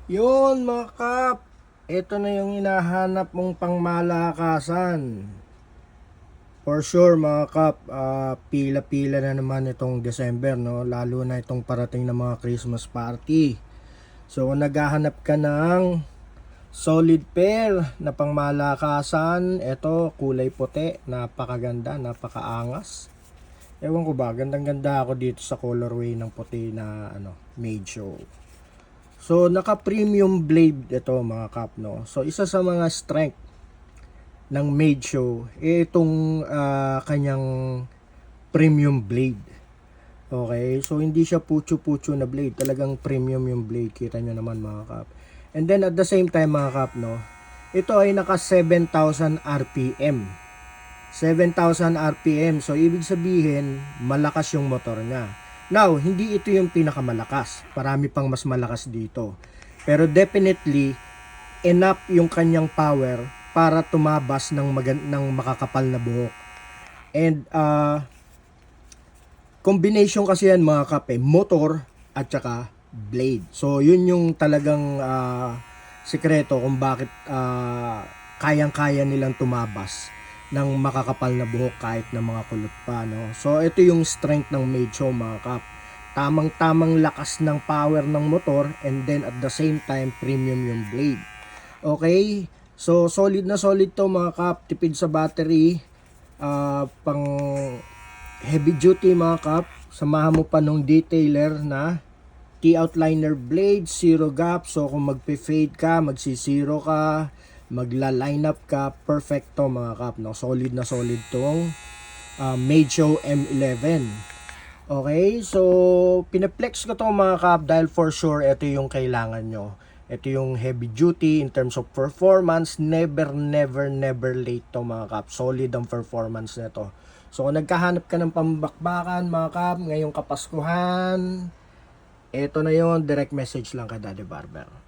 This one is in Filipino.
Yun mga kap, ito na yung hinahanap mong pangmalakasan. For sure mga kap, pila-pila na naman itong December, no? Lalo na itong parating na mga Christmas party. So kung naghahanap ka ng solid pair na pangmalakasan, ito kulay puti, napakaganda, napakaangas. Ewan ko ba, gandang-ganda ako dito sa colorway ng puti na Meidjo. So naka premium blade ito mga kap, no. So isa sa mga strength ng Meidjo itong kanyang premium blade. Okay, so hindi siya putyo-putyo na blade, talagang premium yung blade, kita nyo naman mga kap. And then at the same time mga kap, no, ito ay naka 7,000 RPM. 7,000 RPM, so ibig sabihin malakas yung motor niya. Now, hindi ito yung pinakamalakas. Marami pang mas malakas dito. Pero definitely, enough yung kanyang power para tumabas ng makakapal na buhok. And, combination kasi yan mga kape, motor at saka blade. So, yun yung talagang sikreto kung bakit kayang-kaya nilang tumabas ng makakapal na buhok kahit na mga kulot pa, no? So ito yung strength ng Meidjo mga kap, tamang-tamang lakas ng power ng motor, and then at the same time premium yung blade. Okay, so solid na solid to mga kap, tipid sa battery, pang heavy duty mga kap. Samahan mo pa nung detailer na T-outliner blade, zero gap. So kung magpe-fade ka, magsisiro ka, magla-line up ka, perfecto mga kap, no? Solid na solid tong Meidjo M11. Okay, so pinaplex ko to mga kap dahil for sure ito yung kailangan nyo. Ito yung heavy duty in terms of performance. Never late to mga kap. Solid ang performance nito. So kung nagkahanap ka ng pambakbakan mga kap ngayong Kapaskuhan, ito na yon, direct message lang kay Daddy Barber.